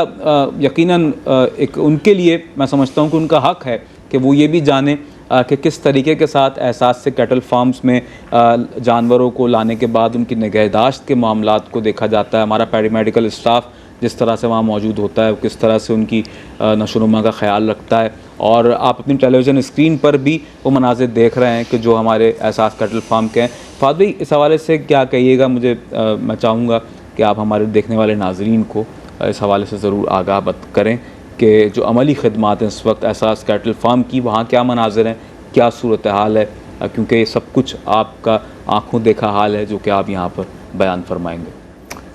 यकीनन एक उनके लिए मैं समझता हूँ कि उनका हक़ है कि वो ये भी जाने कि किस तरीके के साथ एहसास से कैटल फार्म्स में जानवरों को लाने के बाद उनकी निगहदाश्त के मामलात को देखा जाता है। हमारा पैरामेडिकल स्टाफ जिस तरह से वहाँ मौजूद होता है, किस तरह से उनकी नशोनुमा का ख्याल रखता है। और आप अपनी टेलीविज़न स्क्रीन पर भी वो मनाज़िर देख रहे हैं कि जो हमारे एहसास कैटल फार्म के हैं। फ़हद भाई, इस हवाले से क्या कहिएगा? मैं चाहूँगा कि आप हमारे देखने वाले नाज़रीन को इस हवाले से ज़रूर आगाह करें कि जो अमली खिदमात हैं इस वक्त एहसास कैटल फार्म की, वहाँ क्या मनाज़िर हैं, क्या सूरत हाल है, क्योंकि ये सब कुछ आपका आँखों देखा हाल है जो कि आप यहाँ पर बयान फरमाएंगे।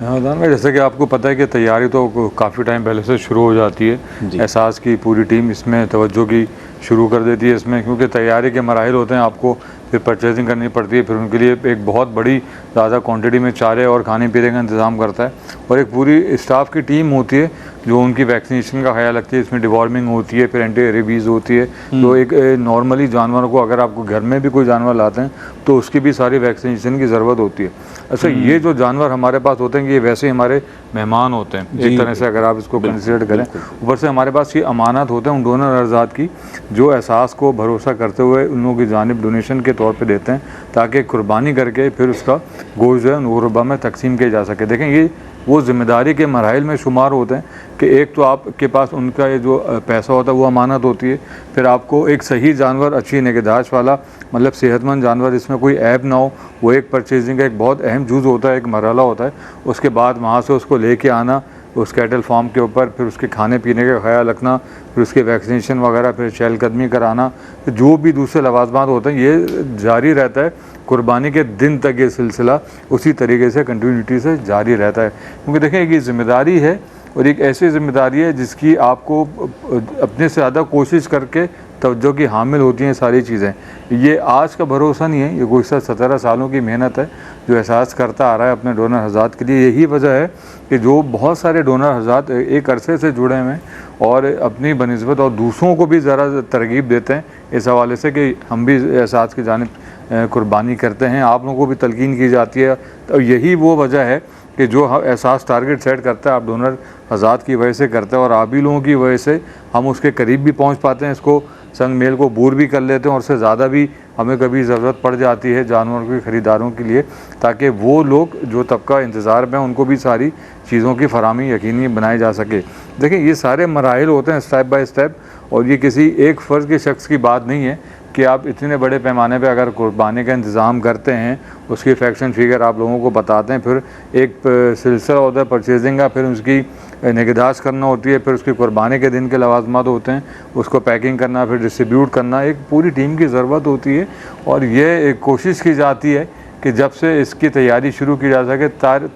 हाँ, जैसे कि आपको पता है कि तैयारी तो काफ़ी टाइम पहले से शुरू हो जाती है। एहसास की पूरी टीम इसमें तवज्जो की शुरू कर देती है इसमें, क्योंकि तैयारी के मराहिल होते हैं, आपको फिर परचेजिंग करनी पड़ती है, फिर उनके लिए एक बहुत बड़ी ज़्यादा क्वांटिटी में चारे और खाने पीने का इंतज़ाम करता है और एक पूरी स्टाफ की टीम होती है जो उनकी वैक्सीनेशन का ख्याल रखती है। इसमें डिवॉर्मिंग होती है, फिर एंटी रेबीज़ होती है। तो एक नॉर्मली जानवरों को अगर आपको घर में भी कोई जानवर लाते हैं तो उसकी भी सारी वैक्सीनेशन की ज़रूरत होती है। अच्छा, ये जो जानवर हमारे पास होते हैं ये वैसे ही हमारे मेहमान होते हैं एक तरह से, अगर आप इसको कंसिडर करें। ऊपर से हमारे पास ये अमानत होते हैं उन डोनर हज़रात की जो एहसास को भरोसा करते हुए उन लोगों की जानिब डोनेशन के तौर पे देते हैं ताकि कुर्बानी करके फिर उसका गोश्त जो है गुरबा में तकसीम किया जा सके। देखें, ये वो ज़िम्मेदारी के मराहिल में शुमार होते हैं कि एक तो आपके पास उनका ये जो पैसा होता है वो अमानत होती है, फिर आपको एक सही जानवर, अच्छी निगहदाश्त वाला, मतलब सेहतमंद जानवर जिसमें कोई ऐब ना हो, वो एक परचेजिंग का एक बहुत अहम जुज़ होता है, एक मरहला होता है। उसके बाद वहाँ से उसको लेके आना उस कैटल फार्म के ऊपर, फिर उसके खाने पीने का ख्याल रखना, फिर उसके वैक्सीनेशन वगैरह, फिर चहलकदमी कराना, फिर जो भी दूसरे लवाजमात होते हैं ये जारी रहता है। कुर्बानी के दिन तक ये सिलसिला उसी तरीके से कंटिन्यूटी से जारी रहता है, क्योंकि देखें ये ज़िम्मेदारी है और एक ऐसी ज़िम्मेदारी है जिसकी आपको अपने से ज़्यादा कोशिश करके तवज्जो की हामिल होती हैं सारी चीज़ें। ये आज का भरोसा नहीं है, ये गुज़श्ता 17 सालों की मेहनत है जो एहसास करता आ रहा है अपने डोनर हज़रात के लिए। यही वजह है कि जो बहुत सारे डोनर हज़रात एक अरसे से जुड़े हुए हैं और अपनी बनिस्बत और दूसरों को भी ज़रा तरगीब देते हैं इस हवाले से कि हम भी एहसास की जानिब कुर्बानी करते हैं, आप लोगों को भी तलकीन की जाती है। तो यही वो वजह है कि जो एहसास टारगेट सेट करता है आप डोनर हज़रात की वजह से करते हैं और आप ही लोगों की वजह से हम उसके करीब भी पहुंच पाते हैं, इसको संग मेल को बूर भी कर लेते हैं और उससे ज़्यादा भी हमें कभी ज़रूरत पड़ जाती है जानवरों के ख़रीदारों के लिए, ताकि वो लोग जो तबका इंतज़ार में उनको भी सारी चीज़ों की फराहमी यकीनी बनाई जा सके। देखिए, ये सारे मराहिल होते हैं स्टेप बाय स्टेप और ये किसी एक फ़र्द के शख्स की बात नहीं है कि आप इतने बड़े पैमाने पे अगर कुर्बानी का इंतज़ाम करते हैं, उसकी फ्रैक्शन फिगर आप लोगों को बताते हैं, फिर एक सिलसिला होता है परचेजिंग का, फिर उसकी निगहदाश्त करना होती है, फिर उसकी कुर्बानी के दिन के लवाजमात होते हैं, उसको पैकिंग करना, फिर डिस्ट्रीब्यूट करना, एक पूरी टीम की ज़रूरत होती है। और ये एक कोशिश की जाती है कि जब से इसकी तैयारी शुरू की जा सके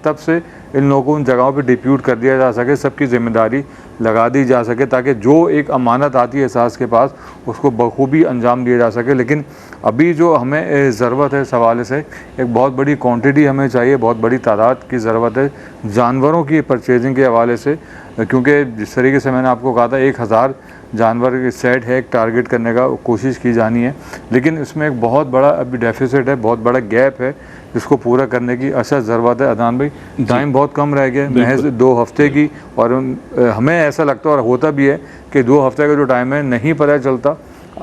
तब से इन लोगों को उन जगहों पे डिप्यूट कर दिया जा सके, सबकी ज़िम्मेदारी लगा दी जा सके, ताकि जो एक अमानत आती है एहसास के पास उसको बखूबी अंजाम दिया जा सके। लेकिन अभी जो हमें ज़रूरत है इस हवाले से, एक बहुत बड़ी क्वांटिटी हमें चाहिए, बहुत बड़ी तादाद की ज़रूरत है जानवरों की परचेजिंग के हवाले से, क्योंकि जिस तरीके से मैंने आपको कहा था 1000 जानवर की सेट है, एक टारगेट करने का कोशिश की जानी है। लेकिन इसमें एक बहुत बड़ा अभी डेफिसिट है, बहुत बड़ा गैप है जिसको पूरा करने की अशद ज़रूरत है। अदनान भाई, टाइम बहुत कम रह गया, महज 2 हफ्ते की, और हमें ऐसा लगता है और होता भी है कि 2 हफ्ते का जो टाइम है नहीं पता चलता।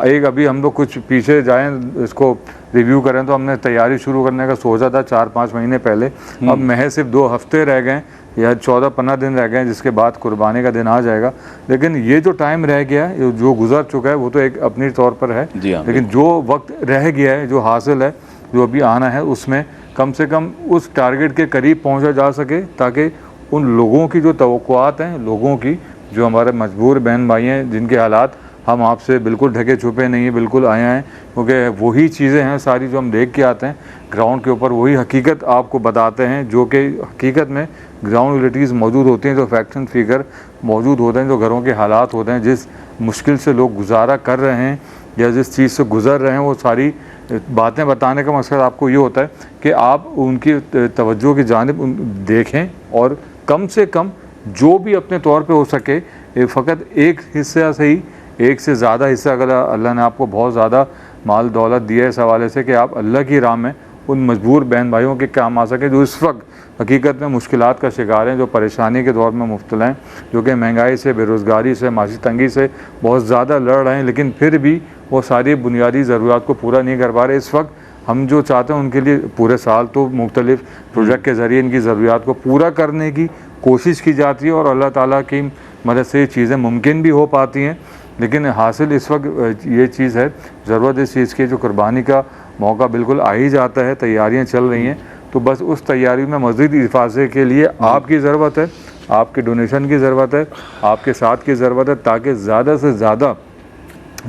एक अभी हम लोग कुछ पीछे जाएं, इसको रिव्यू करें तो हमने तैयारी शुरू करने का सोचा था 4-5 महीने पहले, अब महज सिर्फ 2 हफ्ते रह गए या 14-15 दिन रह गए, जिसके बाद कुर्बानी का दिन आ जाएगा। लेकिन ये जो टाइम रह गया है, जो गुजर चुका है, वो तो एक अपनी तौर पर है, लेकिन जो वक्त रह गया है, जो हासिल है, जो अभी आना है, उसमें कम से कम उस टारगेट के करीब पहुंचा जा सके, ताकि उन लोगों की जो तवक्कुआत हैं, लोगों की जो हमारे मजबूर बहन भाई हैं, जिनके हालात हम आपसे बिल्कुल ढके छुपे नहीं हैं, बिल्कुल आए हैं, क्योंकि वही चीज़ें हैं सारी जो हम देख के आते हैं ग्राउंड के ऊपर, वही हकीकत आपको बताते हैं, जो कि हकीकत में ग्राउंड रियलिटीज़ मौजूद होती हैं, जो फैक्शन फिगर मौजूद होते हैं, जो घरों के हालात होते हैं, जिस मुश्किल से लोग गुजारा कर रहे हैं या जिस चीज़ से गुज़र रहे हैं, वो सारी बातें बताने का मकसद आपको ये होता है कि आप उनकी तवज्जो की जानिब देखें, और कम से कम जो भी अपने तौर पे हो सके, फ़कत एक हिस्सा से ही, एक से ज़्यादा हिस्सा अगर अल्लाह ने आपको बहुत ज़्यादा माल दौलत दिया है इस हवाले से कि आप अल्लाह की राह में उन मजबूर बहन भाइयों के काम आ सके, जो इस वक्त हकीकत में मुश्किलात का शिकार हैं, जो परेशानी के दौर में मुब्तला हैं, जो कि महंगाई से, बेरोज़गारी से, माशी तंगी से बहुत ज़्यादा लड़ रहे हैं, लेकिन फिर भी वो सारी बुनियादी ज़रूरत को पूरा नहीं कर पा रहे। इस वक्त हम जो चाहते हैं उनके लिए पूरे साल तो मुख्तलिफ़ प्रोजेक्ट के ज़रिए इनकी ज़रूरियात को पूरा करने की कोशिश की जाती है, और अल्लाह ताला की मदद से ये चीज़ें मुमकिन भी हो पाती हैं। लेकिन हासिल इस वक्त ये चीज़ है, ज़रूरत इस चीज़ की, जो कुर्बानी का मौका बिल्कुल आ ही जाता है, तैयारियां चल रही हैं, तो बस उस तैयारी में मज़ीद इफाजे के लिए आपकी ज़रूरत है, आपके डोनेशन की ज़रूरत है, आपके साथ की ज़रूरत है, ताकि ज़्यादा से ज़्यादा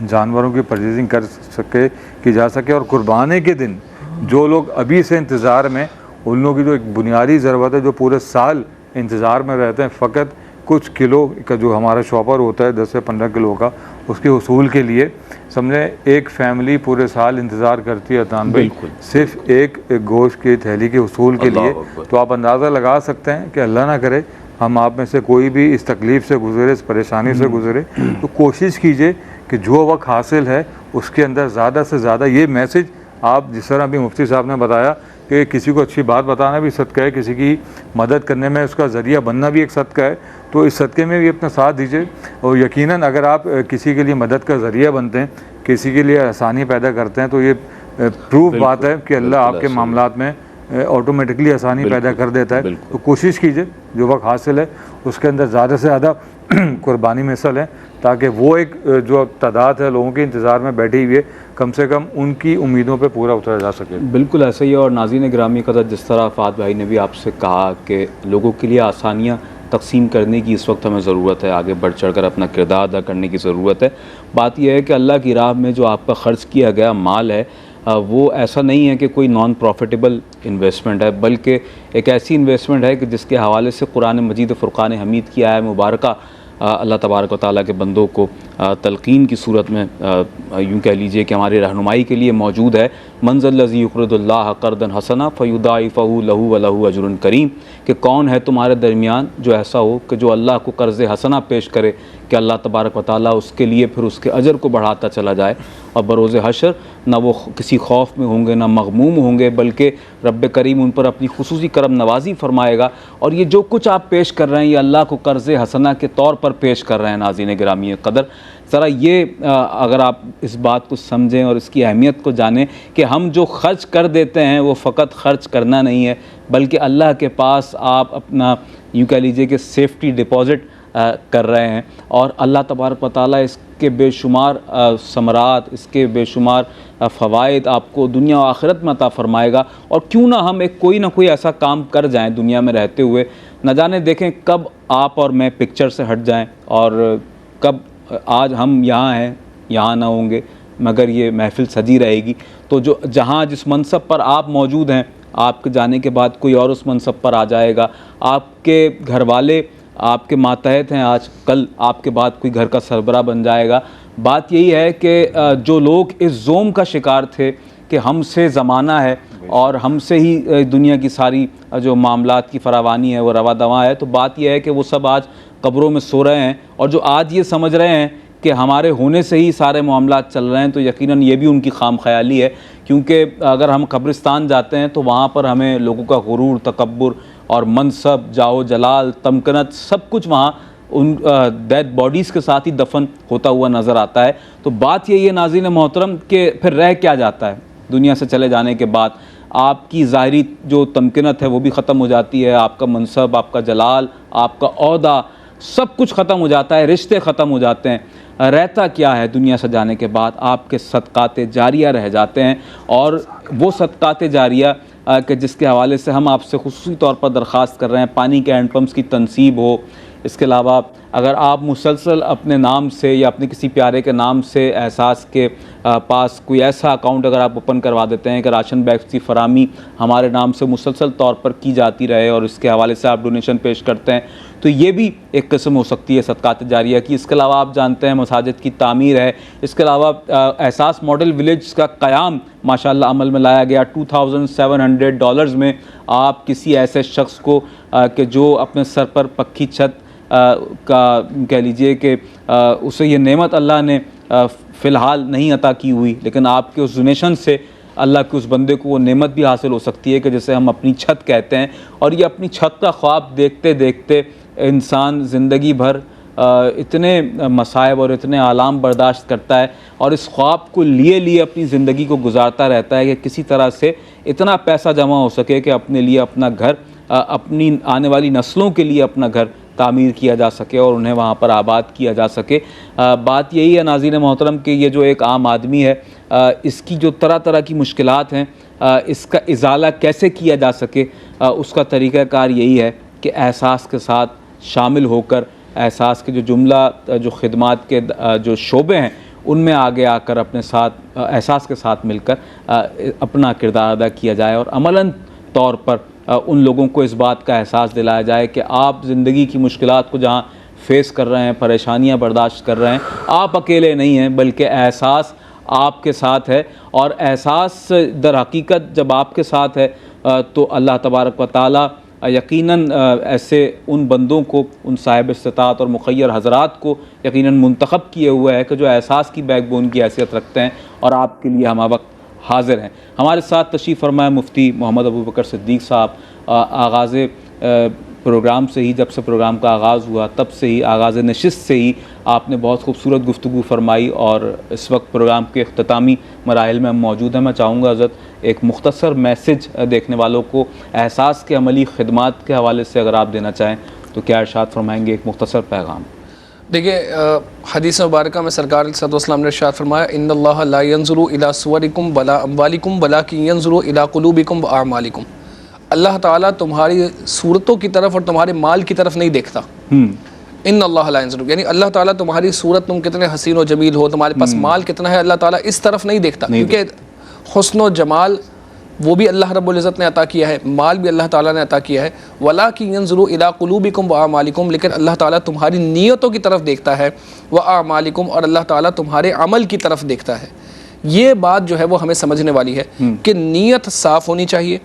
जानवरों की परचेजिंग कर सके, की जा सके। और कुर्बानी के दिन जो लोग अभी से इंतज़ार में, उन लोगों की जो एक बुनियादी ज़रूरत है, जो पूरे साल इंतज़ार में रहते हैं, फ़कत कुछ किलो का जो हमारा शॉपर होता है 10 से 15 किलो का, उसके उसूल के लिए समझे एक फ़ैमिली पूरे साल इंतज़ार करती है अदनान भाई, सिर्फ एक गोश्त की थैली के उसूल के लिए। तो आप अंदाज़ा लगा सकते हैं कि अल्लाह ना करे हम आप में से कोई भी इस तकलीफ़ से गुज़रे, इस परेशानी से गुज़रे, तो कोशिश कीजिए कि जो वक्त हासिल है उसके अंदर ज़्यादा से ज़्यादा ये मैसेज, आप जिस तरह अभी मुफ्ती साहब ने बताया कि किसी को अच्छी बात बताना भी सदका है, किसी की मदद करने में उसका ज़रिया बनना भी एक सदका है, तो इस सदक़े में भी अपना साथ दीजिए। और यकीनन अगर आप किसी के लिए मदद का ज़रिया बनते हैं, किसी के लिए आसानी पैदा करते हैं, तो ये प्रूफ बात है कि अल्लाह आपके मामलात में ऑटोमेटिकली आसानी पैदा कर देता है। तो कोशिश कीजिए जो वक्त हासिल है उसके अंदर ज़्यादा से ज़्यादा कुर्बानी में हिस्सा लें, ताकि वो एक जो तादाद है लोगों के इंतज़ार में बैठी हुई है, कम से कम उनकी उम्मीदों पे पूरा उतरा जा सके। बिल्कुल ऐसा ही है। और नाज़रीन गिरामी कदर, जिस तरह फ़ात भाई ने भी आपसे कहा कि लोगों के लिए आसानियाँ तकसीम करने की इस वक्त हमें ज़रूरत है, आगे बढ़ चढ़ कर अपना किरदार अदा करने की ज़रूरत है। बात यह है कि अल्लाह की राह में जो आपका ख़र्च किया गया माल है, वो ऐसा नहीं है कि कोई नॉन प्रॉफिटेबल इन्वेस्टमेंट है, बल्कि एक ऐसी इन्वेस्टमेंट है कि जिसके हवाले से कुरान मजीद फ़ुरक़ान हमीद की आयत मुबारका अल्लाह तबारक व तआला के बंदों को तलक़ीन की सूरत में यूँ कह लीजिए कि हमारी रहनुमाई के लिए मौजूद है। मंज़ल्लज़ी युक़रिदुल्लाह क़र्दन हसना फ़युदाइफ़हु लहू व लहू अजरुन करीम, कि कौन है तुम्हारे दरमियान जो ऐसा हो कि जो अल्लाह को कर्ज़ हसना पेश करे कि अल्लाह तबारक व तआला उसके लिए फिर उसके अजर को बढ़ाता चला जाए, और बरोज़ हशर ना वो किसी खौफ में होंगे ना मग़मूम होंगे, बल्कि रब करीम उन पर अपनी खुसूसी करम नवाजी फ़रमाएगा। और ये जो कुछ आप पेश कर रहे हैं, ये अल्लाह को कर्ज़ हसना के तौर पर पेश कर रहे हैं। नाज़रीन गिरामी क़दर, ज़रा ये अगर आप इस बात को समझें और इसकी अहमियत को जानें कि हम जो ख़र्च कर देते हैं वो फ़कत ख़र्च करना नहीं है, बल्कि अल्लाह के पास आप अपना यूँ कह लीजिए कि सेफ्टी डिपॉज़िट कर रहे हैं, और अल्लाह तबारक व तआला इसके बेशुमार समरात, इसके बेशुमार फ़वाइद आपको दुनिया और आखिरत में अता फ़रमाएगा। और क्यों ना हम एक कोई ना कोई ऐसा काम कर जाएं दुनिया में रहते हुए न जाने देखें कब आप और मैं पिक्चर से हट जाएं और कब आज हम यहाँ हैं, यहाँ ना होंगे, मगर ये महफिल सजी रहेगी। तो जो जहाँ जिस मनसब पर आप मौजूद हैं, आपके जाने के बाद कोई और उस मनसब पर आ जाएगा। आपके घर वाले आपके मातहत हैं, आज कल आपके बाद कोई घर का सरबरा बन जाएगा। बात यही है कि जो लोग इस जोम का शिकार थे कि हमसे ज़माना है और हमसे ही दुनिया की सारी जो मामलात की फरावानी है वो रवा दवा है, तो बात यह है कि वो सब आज कब्रों में सो रहे हैं। और जो आज ये समझ रहे हैं कि हमारे होने से ही सारे मामलात चल रहे हैं, तो यकीनन ये भी उनकी खाम ख्याली है। क्योंकि अगर हम कब्रिस्तान जाते हैं तो वहाँ पर हमें लोगों का गुरूर, तकब्बुर और मनसब, जाओ जलाल, तमकनत सब कुछ वहाँ उन डेड बॉडीज़ के साथ ही दफन होता हुआ नज़र आता है। तो बात यही है नाज़रीन मोहतरम कि फिर रह क्या जाता है दुनिया से चले जाने के बाद। आपकी ज़ाहिरी जो तमकिनत है वो भी ख़त्म हो जाती है, आपका मनसब, आपका जलाल, आपका ओहदा, सब कुछ ख़त्म हो जाता है, रिश्ते ख़त्म हो जाते हैं। रहता क्या है दुनिया से जाने के बाद? आपके सदक़ात जारिया रह जाते हैं। और वो सदक़ात जारिया कि जिसके हवाले से हम आपसे खुसूसी तौर पर दरख्वास्त कर रहे हैं, पानी के हैंडपम्प्स की तनसीब हो। इसके अलावा अगर आप मुसलसल अपने नाम से या अपने किसी प्यारे के नाम से एहसास के पास कोई ऐसा अकाउंट अगर आप ओपन करवा देते हैं कि राशन बैग्स की फ़रामी हमारे नाम से मुसलसल तौर पर की जाती रहे और इसके हवाले से आप डोनेशन पेश करते हैं, तो ये भी एक किस्म हो सकती है सदक़ात जारिया की। इसके अलावा आप जानते हैं मसाजिद की तामीर है। इसके अलावा एहसास मॉडल विलेज का क़याम माशाल्लाह अमल में लाया गया। $2700 में आप किसी ऐसे शख्स को कि जो अपने सर पर पक्की छत का कह लीजिए कि उसे ये नेमत अल्लाह ने फ़िलहाल नहीं अता की हुई, लेकिन आपके उस डोनेशन से अल्लाह के उस बंदे को वो नेमत भी हासिल हो सकती है कि जैसे हम अपनी छत कहते हैं। और ये अपनी छत का ख्वाब देखते देखते इंसान ज़िंदगी भर इतने मसाइब और इतने आलाम बर्दाश्त करता है और इस ख्वाब को लिए अपनी ज़िंदगी को गुजारता रहता है कि किसी तरह से इतना पैसा जमा हो सके कि अपने लिए अपना घर, अपनी आने वाली नस्लों के लिए अपना घर तामीर किया जा सके और उन्हें वहाँ पर आबाद किया जा सके। बात यही है नाज़रीन मोहतरम कि ये जो एक आम आदमी है, इसकी जो तरह तरह की मुश्किलात हैं, इसका इज़ाला कैसे किया जा सके, उसका तरीक़ाकार यही है कि एहसास के साथ शामिल होकर, एहसास के जो जुमला जो खिदमात के जो शोबे हैं उनमें आगे आकर अपने साथ एहसास के साथ मिलकर अपना किरदार अदा किया जाए और अमलन तौर पर उन लोगों को इस बात का एहसास दिलाया जाए कि आप ज़िंदगी की मुश्किलात को जहाँ फेस कर रहे हैं, परेशानियाँ बर्दाश्त कर रहे हैं, आप अकेले नहीं हैं, बल्कि एहसास आपके साथ है। और एहसास दर हकीकत जब आपके साथ है तो अल्लाह तबारक व तआला यकीनन ऐसे उन बंदों को, उन साहिब इस्तिताअत और मुखय्यर हज़रात को यकीनन मुंतखब किए हुए है कि जो एहसास की बैकबोन की हैसियत रखते हैं और आपके लिए हम वक्त हाज़िर हैं। हमारे साथ तशरीफ़ फरमाए मुफ्ती मोहम्मद अबू बकर सिद्दीक़ साहब। आगाज़ प्रोग्राम से ही, जब से प्रोग्राम का आगाज़ हुआ तब से ही, आगाज़ नशिस्त से ही आपने बहुत खूबसूरत गुफ्तगू फरमाई और इस वक्त प्रोग्राम के अख्तामी मराहिल में हम मौजूद हैं। मैं चाहूँगा हज़रत एक मुख्तसर मैसेज देखने वालों को एहसास के अमली खिदमात के हवाले से अगर आप देना चाहें तो क्या इरशाद फरमाएंगे, एक मुख्तसर पैगाम? देखिए, हदीस मुबारक में सरकार सल्लल्लाहु अलैहि वसल्लम ने इरशाद फरमाया, इन्नल्लाह ला यंजुरु इला सुवरिकुम वला अम्वालिकुम वलाकिन यंजुरु इला कुलूबिकुम व अमालिकुम। अल्लाह ताला तुम्हारी सूरतों की तरफ और तुम्हारे माल की तरफ नहीं देखता। इन्नल्लाह ला यंजुरु, यानी अल्लाह ताला तुम्हारी सूरत, तुम कितने हसीन व जमील हो, तुम्हारे पास माल कितना है, अल्लाह ताला इस तरफ नहीं देखता। क्योंकि हुस्न व जमाल वो भी अल्लाह रब्बुल इज़्ज़त ने अता किया है, माल भी अल्लाह ताला ने अता किया है। वलाकिन यंजुरु इला कुलूबिकुम व अमालिकुम, लेकिन अल्लाह ताला तुम्हारी नीयतों की तरफ देखता है, व अमालिकुम, और अल्लाह ताला तुम्हारे अमल की तरफ देखता है। ये बात जो है वो हमें समझने वाली है कि नीयत साफ़ होनी चाहिए,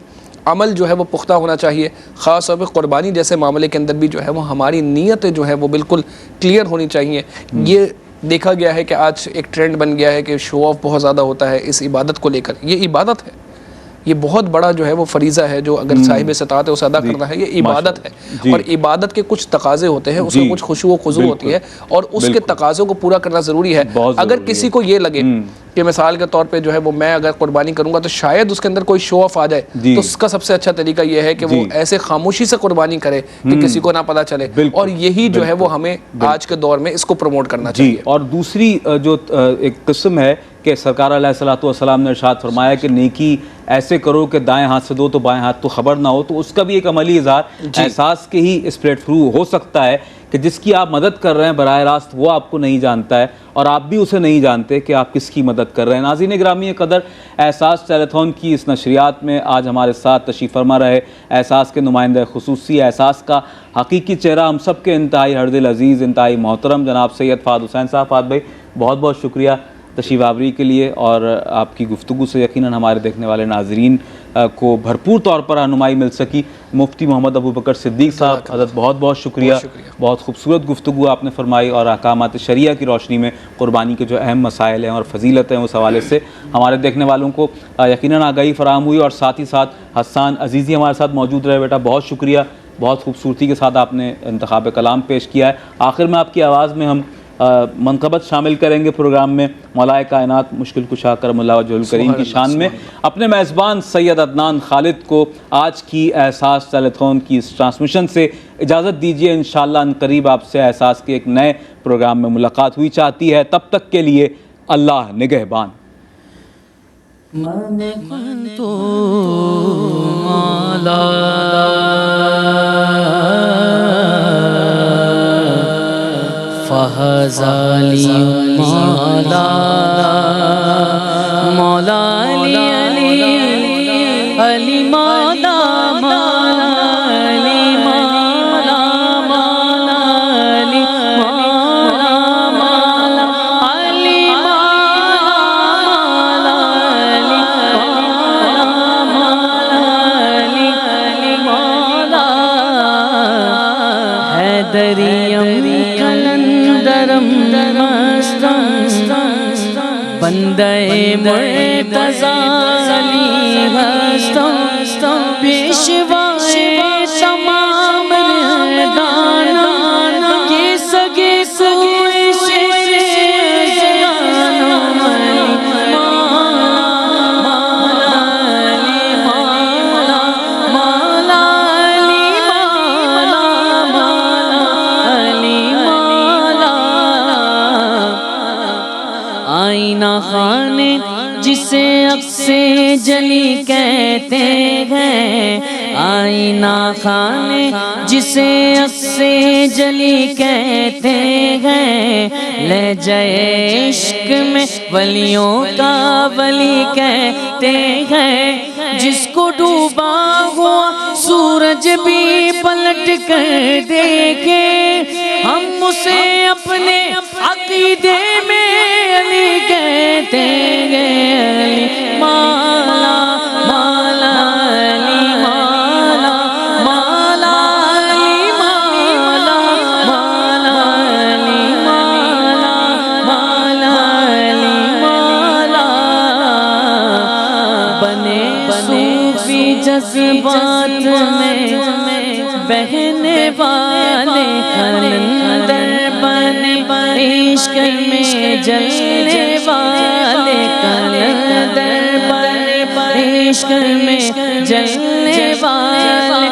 अमल जो है वो पुख्ता होना चाहिए। ख़ास तौर पर क़ुरबानी जैसे मामले के अंदर भी जो है वो हमारी नीयतें जो है वो बिल्कुल क्लियर होनी चाहिए। ये देखा गया है कि आज एक ट्रेंड बन गया है कि शो ऑफ बहुत ज़्यादा होता है इस इबादत को लेकर। ये इबादत है, ये बहुत बड़ा जो है वो फरीज़ा है जो अगर साहिब इस्तिताअत है उसे अदा करना है। ये इबादत है और इबादत के कुछ तकाज़े होते हैं, उसमें कुछ खुशू व खुजू होती है और उसके तकाज़ों को पूरा करना ज़रूरी है। अगर किसी को ये लगे कि मिसाल के तौर पे जो है वो मैं अगर कुर्बानी करूंगा तो शायद उसके अंदर कोई शो ऑफ आ जाए, तो उसका सबसे अच्छा तरीका ये है कि वो ऐसे खामोशी से कुर्बानी करे कि किसी को ना पता चले। और यही जो है वो हमें आज के दौर में इसको प्रमोट करना चाहिए। और दूसरी जो एक किस्म है कि सरकार अलैहिस्सलातु वस्सलाम ने इरशाद फरमाया कि नेकी ऐसे करो कि दाएं हाथ से दो तो बाएं हाथ तो ख़बर ना हो, तो उसका भी एक अमली इज़हार एहसास के ही स्प्रेड थ्रू हो सकता है कि जिसकी आप मदद कर रहे हैं बराह रास्त वो आपको नहीं जानता है और आप भी उसे नहीं जानते कि आप किसकी मदद कर रहे हैं। नाज़रीन गिरामी कदर, एहसास टेलीथॉन की इस नशरियात में आज हमारे साथ तशरीफ़ फरमा रहे एहसास के नुमाइंदा खुसूसी, एहसास का हकीकी चेहरा, हम सब के इंतहाई हरदिल अज़ीज़, इंतहाई मोहतरम जनाब सैयद फ़ाद हुसैन साहब। फ़ाद भाई बहुत बहुत शुक्रिया तशरीफ़ आवरी के लिए, और आपकी गुफ्तगू से यकीनन हमारे देखने वाले नाजरीन को भरपूर तौर पर रहनुमाई मिल सकी। मुफ्ती मोहम्मद अबू बकर सिद्दीक़ साहब, हज़रत बहुत बहुत शुक्रिया, बहुत खूबसूरत गुफ्तगू आपने फरमाई और अहकामात शरिया की रोशनी में क़ुरबानी के जो अहम मसाइल हैं और फजीलत हैं उस हवाले से हमारे देखने वालों को यकीनन आगाही फराहम हुई। और साथ ही साथ हस्सान अजीज़ी हमारे साथ मौजूद रहे। बेटा बहुत शुक्रिया, बहुत खूबसूरती के साथ आपने इंतखाब कलाम पेश किया है। आखिर में आपकी आवाज़ में हम मनक़बत शामिल करेंगे प्रोग्राम में मौलाए कायनात मुश्किल कुशा करमुल्लाह वजहुल करीम की शान में अपने मेज़बान सैयद अदनान खालिद को आज की एहसास टेलीथॉन की इस ट्रांसमिशन से इजाज़त दीजिए। इंशाअल्लाह अनक़रीब आपसे एहसास के एक नए प्रोग्राम में मुलाकात हुई चाहती है। तब तक के लिए अल्लाह निगहबान। फहज़ाली मौला मौला अली अली अली मौला मौला अली मौला मौला अली मौला मौला अली मौला अली अली अली मौला हैदरियम बंदे मुर्तज़ा अली हस्तम पेशवाए तमाम रहदाना के सगे सोए आईना खाने जिसे अक्से जली कहते हैं, आईना खाने जिसे अक्से जली कहते हैं, ले जाए इश्क में वलियों का वली कहते हैं। जिसको डूबा हुआ सूरज भी पलट कर देखे, हम उसे अपने अकीदे में अली कहते हैं। अली मौला मौला अली मौला मौला अली मौला मौला अली मौला मौला अली मौला। बने सूफी जज्बात में बहने वाले कलंदर बने इश्क में जलने वाले कलंदर बने इश्क में जलने वाले।